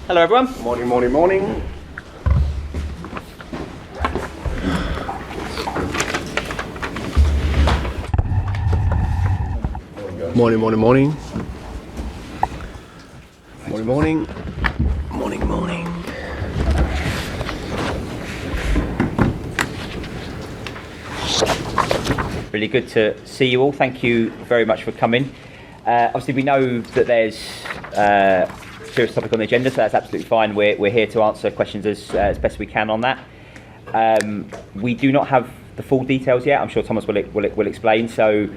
Hello everyone. Morning, morning, morning. Morning, morning, morning. Morning, morning. Morning, morning. Really good to see you all. Thank you very much for coming. Obviously we know that there's a serious topic on the agenda, so that's absolutely fine. We're here to answer questions as best we can on that. We do not have the full details yet. I'm sure Thomas will explain. So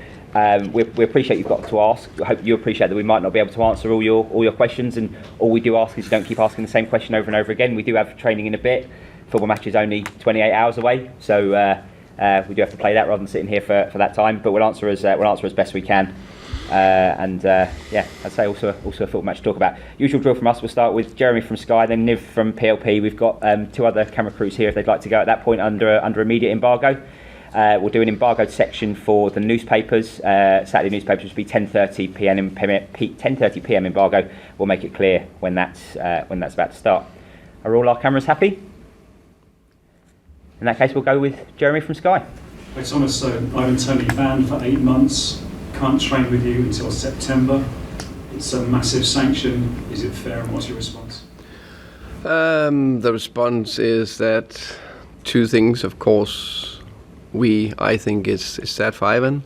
we appreciate you've got to ask. I hope you appreciate that we might not be able to answer all your questions, and all we do ask is you don't keep asking the same question over and over again. We do have training in a bit. Football match is only 28 hours away, so we do have to play that rather than sitting here for that time. But we'll answer as best we can. I'd say also a football match to talk about. Usual drill from us. We'll start with Jeremy from Sky, then Niv from PLP. We've got two other camera crews here if they'd like to go at that point under immediate embargo. We'll do an embargoed section for the newspapers. Saturday newspapers will be 10:30 p.m. embargo. We'll make it clear when that's about to start. Are all our cameras happy? In that case, we'll go with Jeremy from Sky. Hey Thomas, so Ivan Toney banned for 8 months. Can't train with you until September. It's a massive sanction. Is it fair, and what's your response? The response is that two things, of course. I think it's sad for Ivan.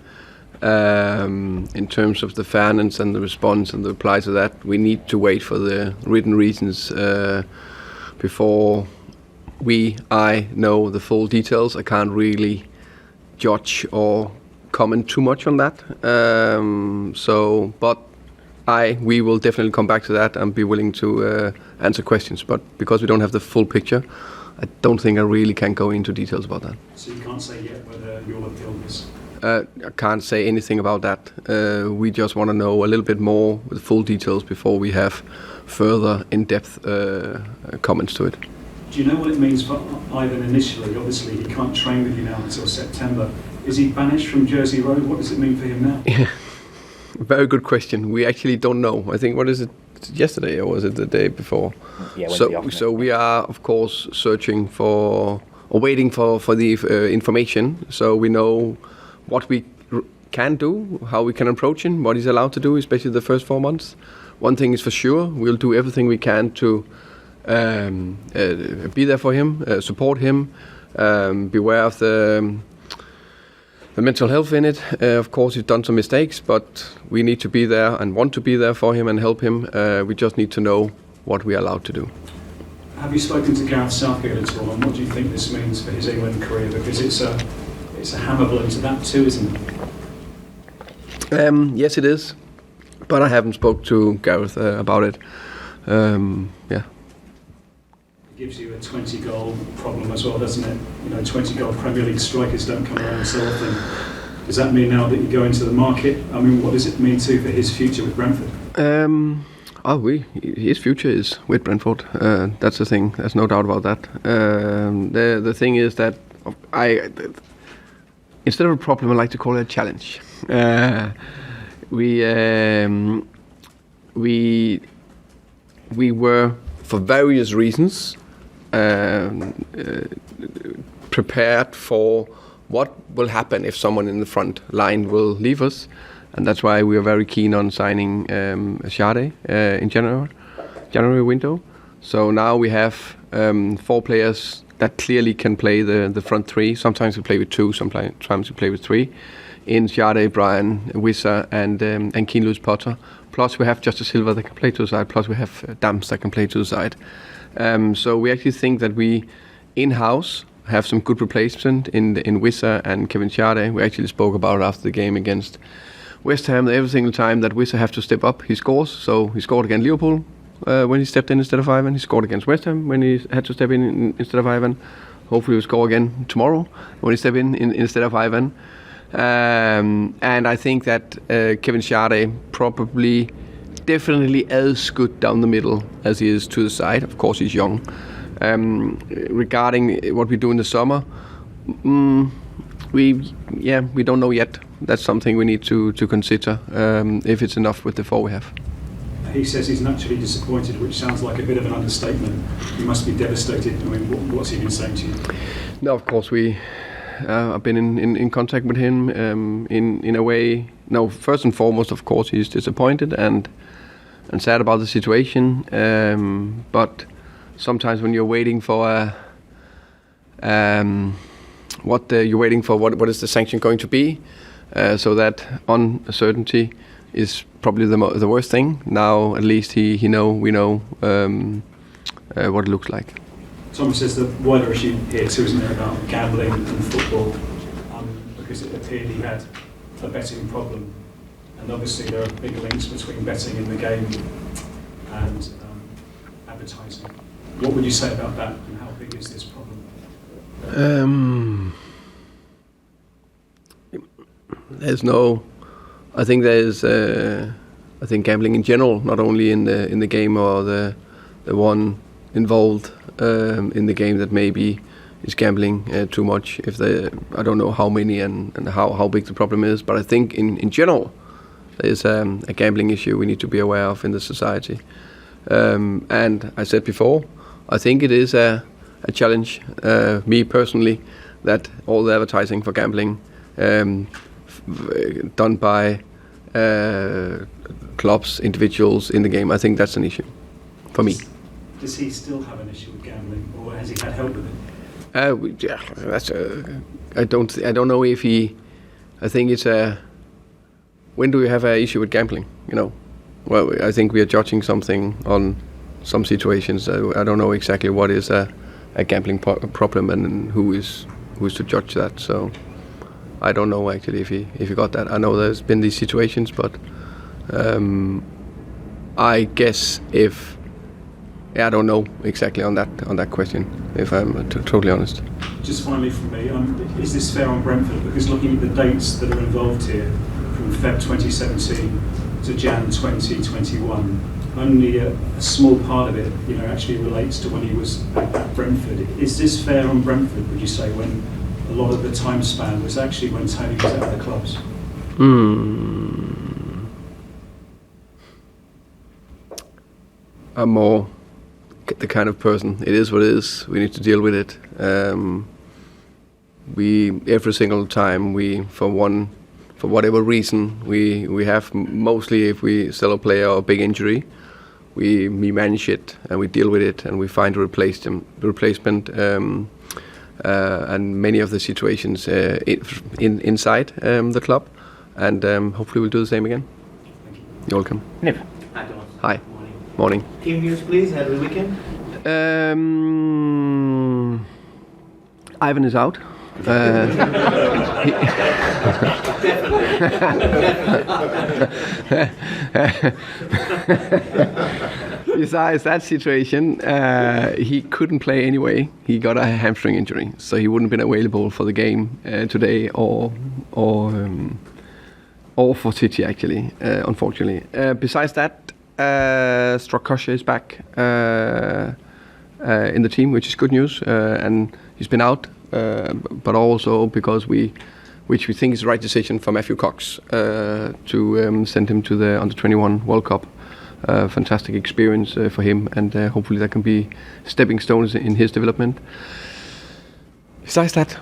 In terms of the fairness and the response and the reply to that, we need to wait for the written reasons before I know the full details. I can't really judge or comment too much on that. We will definitely come back to that and be willing to answer questions. But because we don't have the full picture, I don't think I really can go into details about that. So you can't say yet whether you'll appeal this? I can't say anything about that. We just want to know a little bit more with full details before we have further in-depth comments to it. Do you know what it means for Ivan initially? Obviously, he can't train with you now until September. Is he banished from Jersey Road? What does it mean for him now? Yeah. Very good question. We actually don't know. I think, what is it, yesterday or was it the day before? Yeah, so we are, of course, searching for or waiting for the information, so we know what we can do, how we can approach him, what he's allowed to do, especially the first 4 months. One thing is for sure, we'll do everything we can to be there for him, support him, beware of the mental health in it. Of course, he's done some mistakes, but we need to be there and want to be there for him and help him. We just need to know what we are allowed to do. Have you spoken to Gareth Southgate at all, and what do you think this means for his England career? Because it's a hammer blow to that too, isn't it? Yes, it is, but I haven't spoke to Gareth about it. It gives you a 20-goal problem as well, doesn't it? 20-goal Premier League strikers don't come around so often. Does that mean now that you go into the market? I mean, what does it mean too for his future with Brentford? His future is with Brentford. That's the thing. There's no doubt about that. The thing is that instead of a problem, I like to call it a challenge. We were, for various reasons, prepared for what will happen if someone in the front line will leave us, and that's why we are very keen on signing Sade in January window. So now we have 4 players that clearly can play the front three. Sometimes we play with 2, sometimes we play with 3. In Sade, Brian, Wissa, and Keane Lewis Potter. Plus we have Justice Silva that can play to the side. Plus we have Dams that can play to the side. So we actually think that we in-house have some good replacement in Wissa and Kevin Sade. We actually spoke about it after the game against West Ham. Every single time that Wissa have to step up, he scores. So he scored against Liverpool when he stepped in instead of Ivan. He scored against West Ham when he had to step in instead of Ivan. Hopefully he'll score again tomorrow when he step in instead of Ivan. And I think that Kevin Sade probably definitely as good down the middle as he is to the side. Of course, he's young. Regarding what we do in the summer, we don't know yet. That's something we need to consider if it's enough with the 4 we have. he says he's naturally disappointed, which sounds like a bit of an understatement. He must be devastated. I mean, what's he been saying to you? No, of course I've been in contact with him in a way. No, first and foremost, of course, he's disappointed and sad about the situation. But sometimes when you're waiting for you're waiting for what is the sanction going to be, so that uncertainty is probably the worst thing. Now at least we know what it looks like. Thomas says the wider issue here too, isn't there, about gambling and football, because it appeared he had a betting problem, and obviously there are big links between betting in the game and advertising. What would you say about that, and how big is this problem? I think gambling in general, not only in the game or the one involved in the game that maybe is gambling too much. I don't know how many and how big the problem is, but I think in general there is a gambling issue we need to be aware of in the society. And I said before, I think it is a challenge, me personally, that all the advertising for gambling done by clubs, individuals in the game, I think that's an issue for me. Does he still have an issue with gambling, or has he had help with it? I don't know if he. I think it's when do you have an issue with gambling? Well, I think we are judging something on some situations. I don't know exactly what is a gambling problem and who is to judge that. So I don't know actually if he got that. I know there's been these situations, but I guess I don't know exactly on that question, if I'm totally honest. Just finally from me, is this fair on Brentford? Because looking at the dates that are involved here, from Feb 2017 to Jan 2021, only a small part of it, actually relates to when he was at Brentford. Is this fair on Brentford, would you say, when a lot of the time span was actually when Tony was at the clubs? I'm more the kind of person. It is what it is. We need to deal with it. Every single time for whatever reason we have, mostly if we sell a player or a big injury, we manage it and we deal with it and we find a replacement. And many of the situations inside the club, and hopefully we'll do the same again. You're welcome. Nip. Hi, Thomas. Hi. Morning. Team news, please. Every weekend. Ivan is out. Besides that situation, he couldn't play anyway. He got a hamstring injury, so he wouldn't have been available for the game today or for City actually, unfortunately. Besides that, Strakosha is back in the team, which is good news, and he's been out, but also because which we think is the right decision for Matthew Cox to send him to the Under-21 World Cup. Fantastic experience for him, and hopefully that can be stepping stones in his development. Besides that,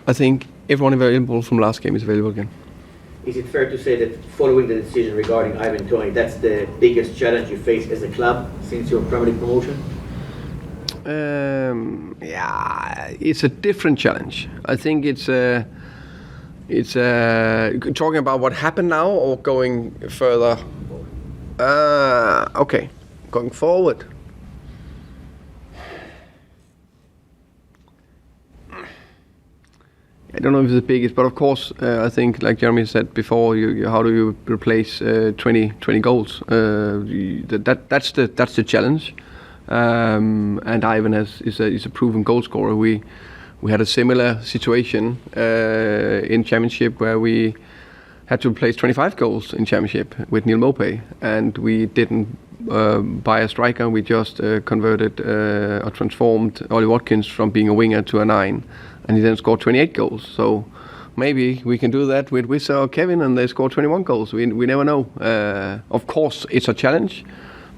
I think everyone available from last game is available again. Is it fair to say that following the decision regarding Ivan Toney, that's the biggest challenge you face as a club since your Premier League promotion? Yeah, it's a different challenge. I think it's talking about what happened now or going further. Okay, going forward. I don't know if it's the biggest, but of course, I think, like Jeremy said before, how do you replace 20 goals? That's the challenge. And Ivan is a proven goal scorer. We had a similar situation in Championship where we had to replace 25 goals in Championship with Neil Maupay, and we didn't buy a striker. We just converted or transformed Ollie Watkins from being a winger to a 9, and he then scored 28 goals. So maybe we can do that with Wissa or Kevin, and they score 21 goals. We never know. Of course, it's a challenge,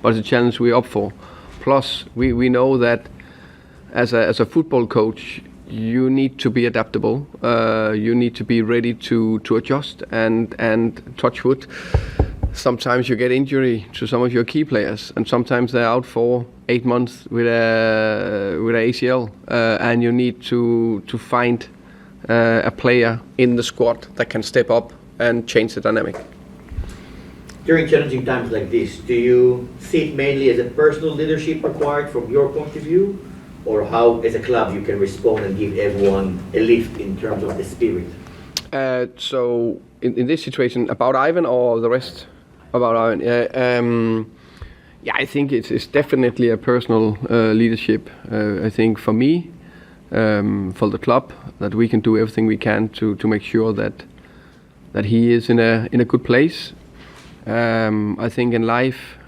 but it's a challenge we're up for. Plus, we know that as a football coach, you need to be adaptable. You need to be ready to adjust and touch wood. Sometimes you get injury to some of your key players, and sometimes they're out for 8 months with a ACL, and you need to find a player in the squad that can step up and change the dynamic. During challenging times like this, do you see it mainly as a personal leadership required from your point of view, or how, as a club, you can respond and give everyone a lift in terms of the spirit? So, in this situation, about Ivan or the rest? About Ivan, I think it's definitely a personal leadership. I think for me, for the club, that we can do everything we can to make sure that he is in a good place. I think in life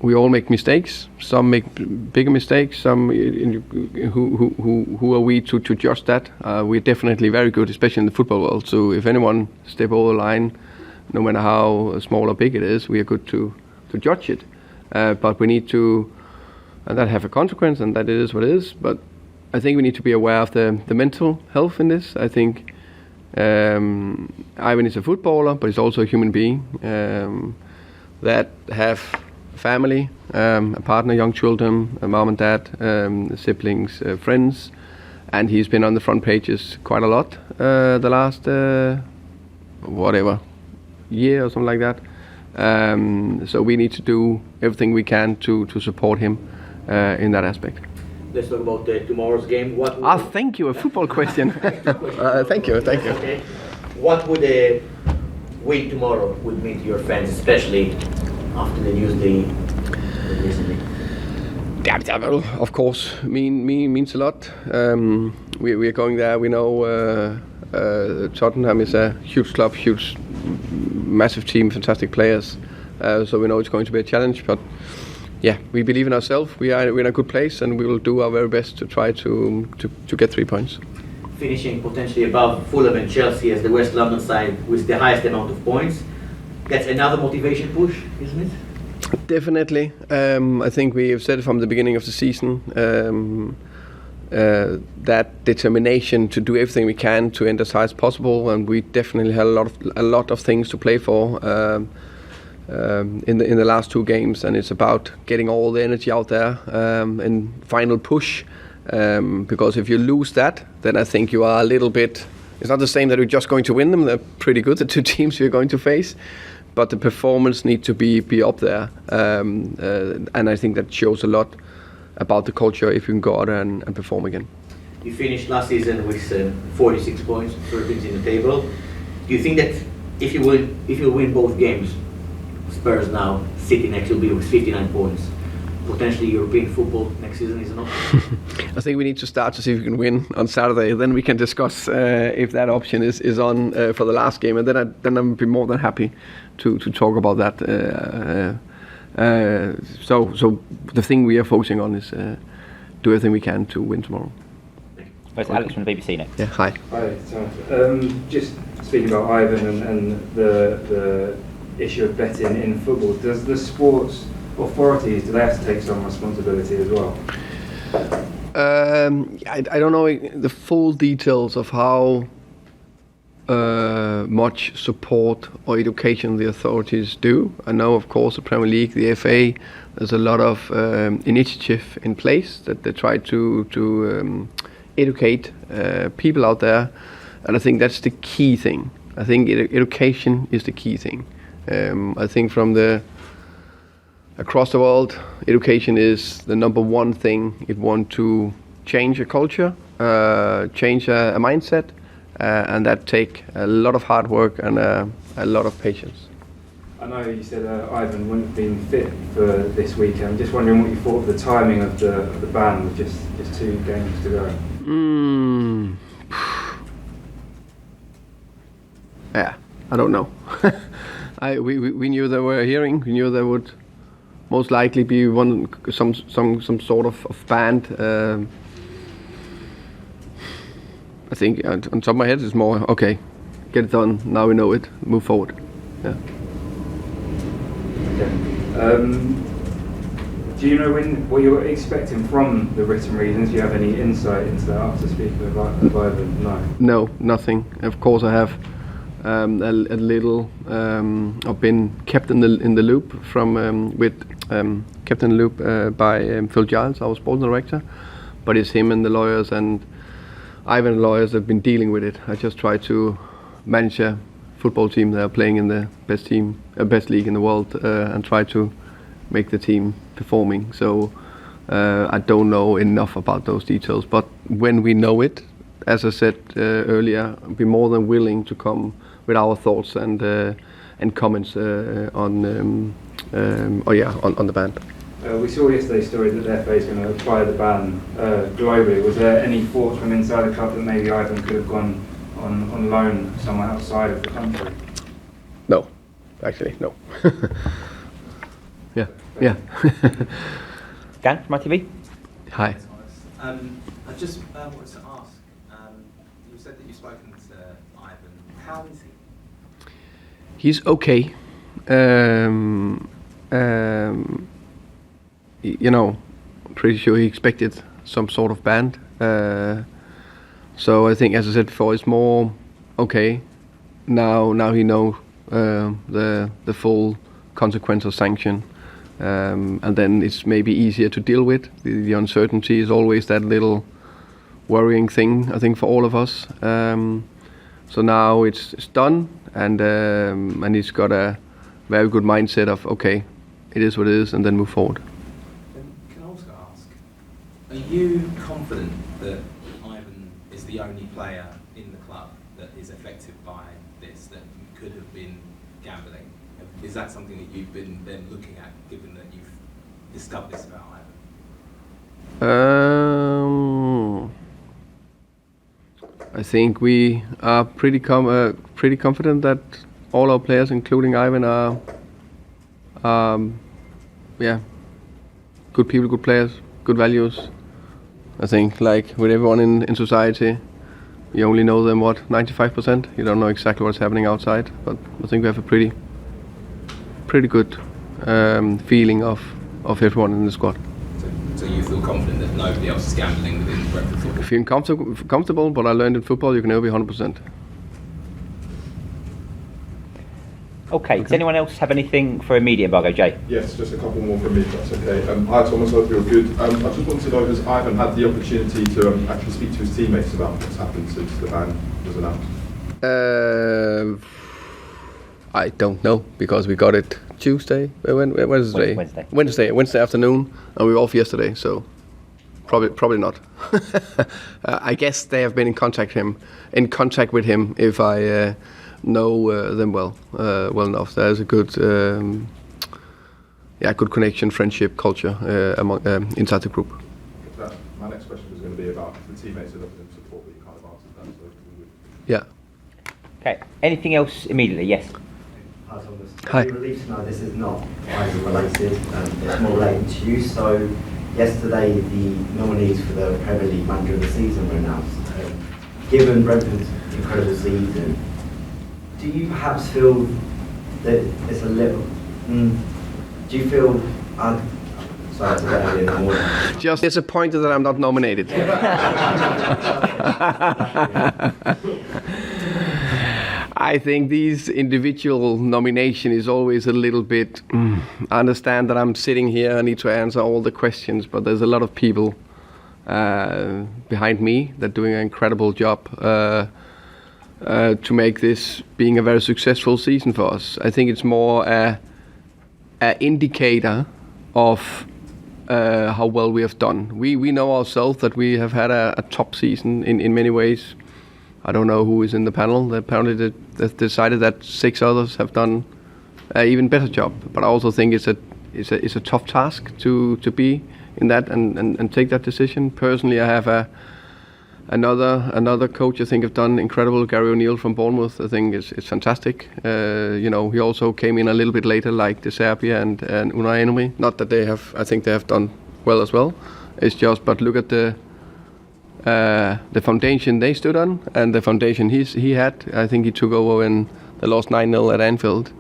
we all make mistakes. Some make bigger mistakes. Some who are we to judge that? We're definitely very good, especially in the football world. So if anyone step over the line, no matter how small or big it is, we are good to judge it. But we need to, and that have a consequence, and that it is what it is. But I think we need to be aware of the mental health in this. I think Ivan is a footballer, but he's also a human being that have family, a partner, young children, a mom and dad, siblings, friends, and he's been on the front pages quite a lot the last year or something like that. So we need to do everything we can to support him in that aspect. Let's talk about tomorrow's game. Thank you, a football question. Thank you. Okay. What would a win tomorrow would mean to your fans, especially after the news they recently? Yeah, that will, of course, means a lot. We are going there. We know Tottenham is a huge club, massive team, fantastic players. So we know it's going to be a challenge, but yeah, we believe in ourselves. We're in a good place, and we will do our very best to try to get 3 points. Finishing potentially above Fulham and Chelsea as the West London side with the highest amount of points. That's another motivation push, isn't it? Definitely. I think we have said it from the beginning of the season. That determination to do everything we can to end as high as possible, and we definitely had a lot of things to play for in the last 2 games, and it's about getting all the energy out there and final push. Because if you lose that, then I think you are a little bit. It's not the same that we're just going to win them. They're pretty good, the 2 teams we're going to face, but the performance needs to be up there, and I think that shows a lot about the culture if you can go out and perform again. You finished last season with 46 points, 13th in the table. Do you think that if you win both games, Spurs now sitting next to be with 59 points, potentially European football next season is an option? I think we need to start to see if we can win on Saturday. Then we can discuss if that option is on for the last game, and then I'll be more than happy to talk about that. So the thing we are focusing on is do everything we can to win tomorrow. Where's Alex from the BBC next? Yeah, hi. Hi, Thomas. Just speaking about Ivan and the issue of betting in football, does the sports authorities, do they have to take some responsibility as well? I don't know the full details of how much support or education the authorities do. I know, of course, the Premier League, the FA, there's a lot of initiative in place that they try to educate people out there, and I think that's the key thing. I think education is the key thing. I think across the world, education is the number one thing. It want to change a culture, change a mindset, and that take a lot of hard work and a lot of patience. I know you said Ivan wouldn't have been fit for this weekend. Just wondering what you thought of the timing of the ban with just 2 games to go. Yeah, I don't know. We knew there were a hearing. We knew there would most likely be some sort of ban. I think on top of my head it's more okay. Get it done. Now we know it. Move forward. Yeah. Okay. Do you know what you're expecting from the written reasons? Do you have any insight into that after speaking with Ivan? No. No, nothing. Of course, I have a little. I've been kept in the loop kept in the loop by Phil Giles, our sports director. But it's him and the lawyers and Ivan and lawyers that have been dealing with it. I just try to manage a football team that are playing in the best league in the world, and try to make the team performing. So I don't know enough about those details, but when we know it, as I said earlier, I'll be more than willing to come with our thoughts and comments on the ban. We saw yesterday's story that the FA is going to apply the ban globally. Was there any thoughts from inside the club that maybe Ivan could have gone on loan somewhere outside of the country? No, actually, no. Yeah. Dan from ITV. Hi. I just wanted to ask, you said that you've spoken to Ivan. How is he? He's okay. Pretty sure he expected some sort of ban. So I think, as I said before, it's more okay. Now he knows the full consequence of sanction. And then it's maybe easier to deal with. The uncertainty is always that little worrying thing, I think, for all of us. So now it's done, and he's got a very good mindset of, okay, it is what it is, and then move forward. Can I also ask, are you confident that Ivan is the only player in the club that is affected by this, that could have been gambling? Is that something that you've been then looking at, given that you've discovered this about Ivan? I think we are pretty confident that all our players, including Ivan, are good people, good players, good values. I think, like with everyone in society, you only know them 95%. You don't know exactly what's happening outside, but I think we have a pretty good feeling of everyone in the squad. So you feel confident that nobody else is gambling within Brentford football? Feeling comfortable, but I learned in football you can never be 100%. Okay, does anyone else have anything for a media embargo, Jay? Yes, just a couple more from me, if that's okay. Hi Thomas, hope you're good. I just wanted to know, has Ivan had the opportunity to actually speak to his teammates about what's happened since the ban was announced? I don't know, because we got it Tuesday, Wednesday afternoon, and we were off yesterday, so probably not. I guess they have been in contact with him if I know them well enough. There's a good connection, friendship, culture among inside the group. My next question was going to be about the teammates that have been support, but you kind of answered that. So yeah. Okay. Anything else immediately? Yes. Hi Thomas. Hi. You're relieved to know this is not Ivan related, it's more related to you. So yesterday the nominees for the Premier League Manager of the Season were announced. Given Brentford's incredible season, do you perhaps feel that it's a little... do you feel... sorry, it's a bit early in the morning. Just disappointed that I'm not nominated. I think these individual nomination is always a little bit... I understand that I'm sitting here, I need to answer all the questions, but there's a lot of people behind me that are doing an incredible job to make this being a very successful season for us. I think it's more an indicator of how well we have done. We know ourselves that we have had a top season in many ways. I don't know who is in the panel. Apparently they've decided that 6 others have done an even better job. But I also think it's a tough task to be in that and take that decision. Personally, I have another coach I think have done incredible. Gary O'Neill from Bournemouth, I think it's fantastic. He also came in a little bit later, like De Serbia and Unai Emery. Not that I think they have done well as well. It's just, but look at the foundation they stood on and the foundation he had. I think he took over when they lost 9-0 at Anfield,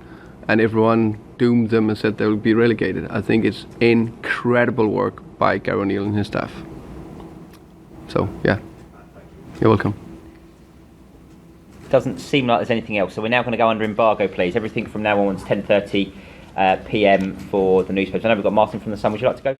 and everyone doomed them and said they will be relegated. I think it's incredible work by Gary O'Neill and his staff. So, yeah, you're welcome. Doesn't seem like there's anything else, so we're now going to go under embargo, please. Everything from now on is 10:30 p.m. for the newspapers. I know we've got Martin from The Sun. Would you like to go?